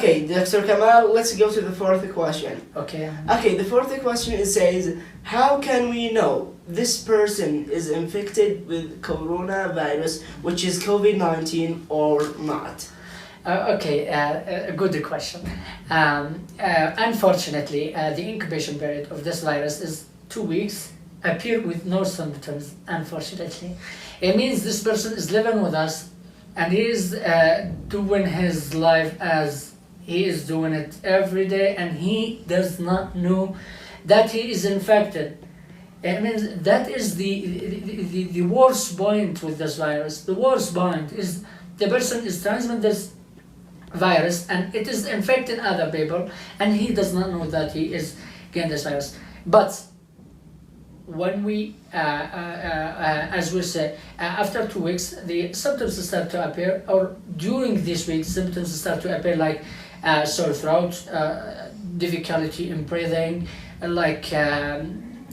Okay, Dr. Kamal, let's go to the fourth question. Okay. Okay, the fourth question it says, how can we know this person is infected with coronavirus, which is COVID-19 or not? Okay, a good question. Unfortunately, the incubation period of this virus is 2 weeks, appear with no symptoms, unfortunately. It means this person is living with us and he is doing his life as he is doing it every day, and he does not know that he is infected. It means that is the worst point with this virus. The worst point is the person is transmitting this virus and it is infecting other people, and he does not know that he is getting this virus. But when we, as we said, after 2 weeks, the symptoms start to appear, or during this week, symptoms start to appear like sore throat, difficulty in breathing, like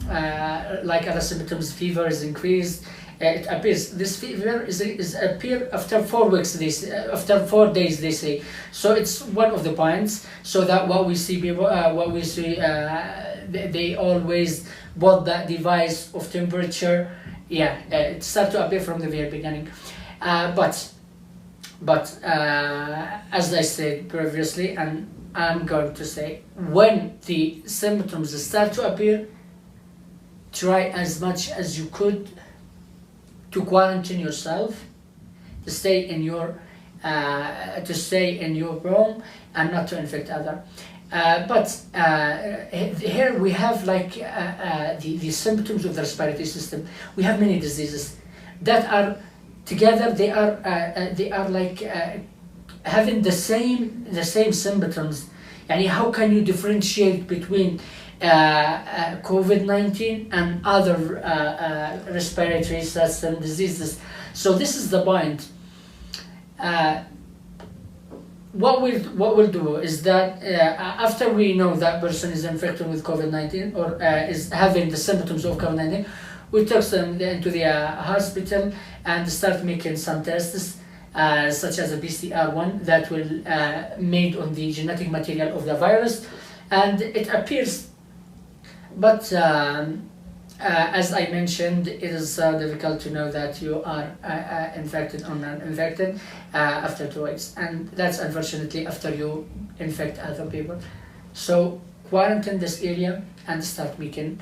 other symptoms. Fever is increased. It appears this fever is appear after 4 weeks. After 4 days, they say. So it's one of the points. So that what we see people, they always bought that device of temperature. Yeah, it started to appear from the very beginning. But as I said previously, and I'm going to say, when the symptoms start to appear, try as much as you could to quarantine yourself, to stay in your room and not to infect other. Here we have like the symptoms of the respiratory system. We have many diseases that are together. They are like having the same symptoms. And how can you differentiate between COVID-19 and other respiratory system diseases? So this is the point. What we'll do is that after we know that person is infected with COVID-19 or is having the symptoms of COVID-19, we take them into the hospital and start making some tests, such as a PCR one that will made on the genetic material of the virus, and it appears. But as I mentioned, it is difficult to know that you are infected or not infected after 2 weeks, and that's unfortunately after you infect other people. So quarantine this area and start making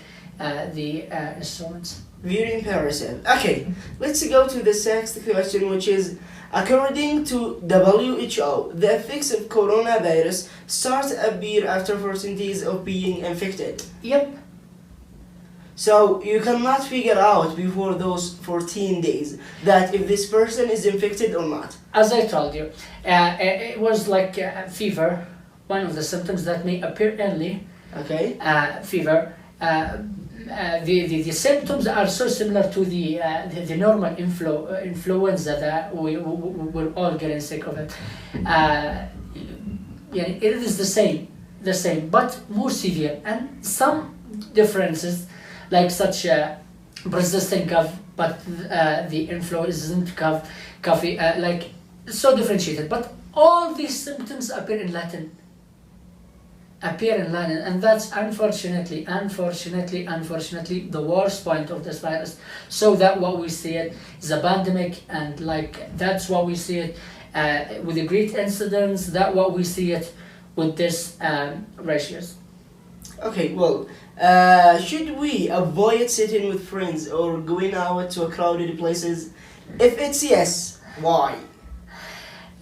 the instruments. Very impressive. Okay, let's go to the sixth question, which is, according to WHO, the effects of coronavirus start to appear after 14 days of being infected. Yep. So you cannot figure out before those 14 days that if this person is infected or not. As I told you, it was like fever, one of the symptoms that may appear early. Okay. Fever. The symptoms are so similar to the normal influenza that we're all getting sick of it. It is the same, but more severe, and some differences, like such persistent cough, but the influenza isn't coffee, like so differentiated. But all these symptoms appear in Latin, and that's unfortunately the worst point of this virus. So that what we see it is a pandemic, and like that's what we see it with the great incidents. That what we see it with this ratios. Okay, well, should we avoid sitting with friends or going out to crowded places? If it's yes, why?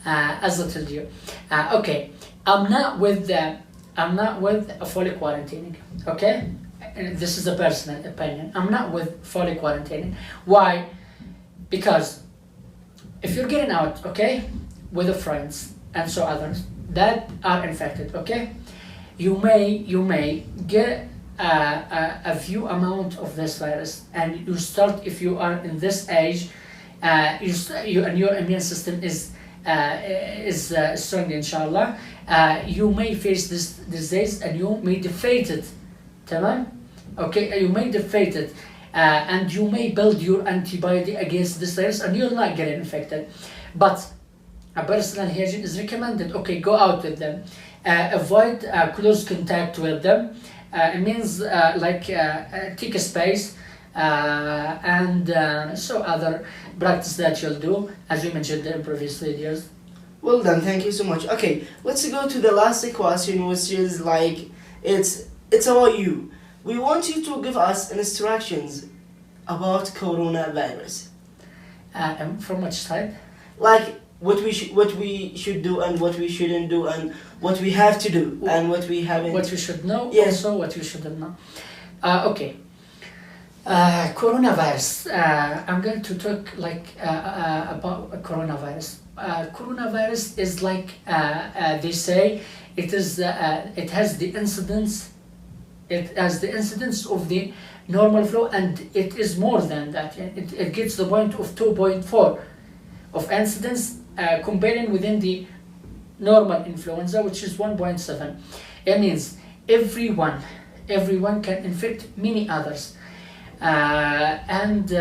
As I told you, okay, I'm not with a fully quarantining. Okay, and this is a personal opinion. I'm not with fully quarantining. Why? Because if you're getting out, okay, with the friends and so others that are infected, okay, you may get a few amount of this virus, and you start, if you are in this age, and your immune system is strong, inshallah, you may face this disease and you may defeat it. Tamam? Okay, you may defeat it, and you may build your antibody against this virus, and you're not getting infected. But a personal hygiene is recommended. Okay, go out with them. Avoid close contact with them. It means take a space and so other practice that you'll do as we mentioned in previous videos. Well done, thank you so much. Okay, let's go to the last question, which is like it's about you. We want you to give us instructions about coronavirus. From which side? Like what we should do and what we shouldn't do and what we have to do and what we haven't. What we should know, Yes. also what we shouldn't know. Okay. Coronavirus. I'm going to talk about coronavirus. Coronavirus is like they say it is. It has the incidence. It has the incidence of the normal flu, and it is more than that. It gets the point of 2.4 of incidence, comparing within the normal influenza, which is 1.7. It means everyone can infect many others, and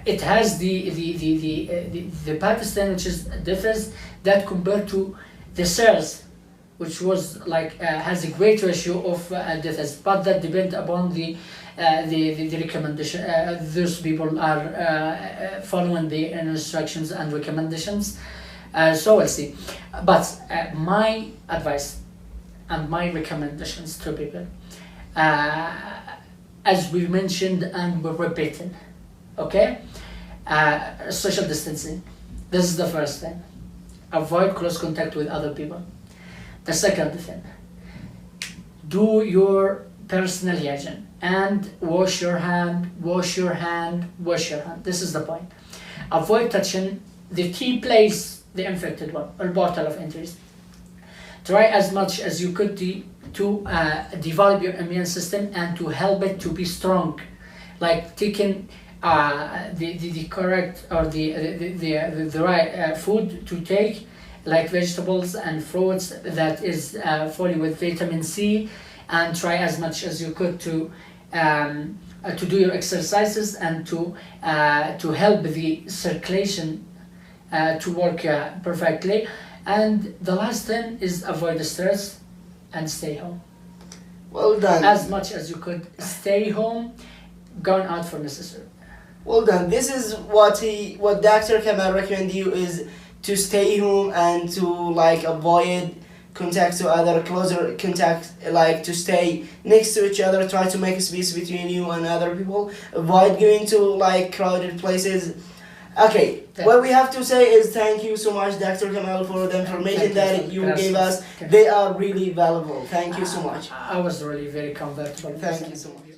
it has the Pakistan, which is differs that compared to the SARS, which was has a great ratio of deaths, but that depend upon the recommendation. Those people are following the instructions and recommendations. So we'll see. But my advice and my recommendations to people, as we mentioned and we're repeating, okay? Social distancing. This is the first thing. Avoid close contact with other people. The second thing, do your personal hygiene and wash your hand. This is the point. Avoid touching the key place, the infected one, or bottle of entries. Try as much as you could to develop your immune system and to help it to be strong, like taking the correct or the right food to take, like vegetables and fruits that is fully with vitamin C, and try as much as you could to do your exercises and to help the circulation to work perfectly. And the last thing is avoid the stress and stay home. Well done. As much as you could, stay home, gone out for necessary. Well done. This is what Dr. Kamal recommend you is to stay home and to avoid contact to other closer contact, to stay next to each other, try to make a space between you and other people, avoid going to crowded places. Okay, what we have to say is thank you so much, Dr. Kamal, for the information that you gave us. They are really valuable. Thank you so much. I was really very comfortable. Thank you so much.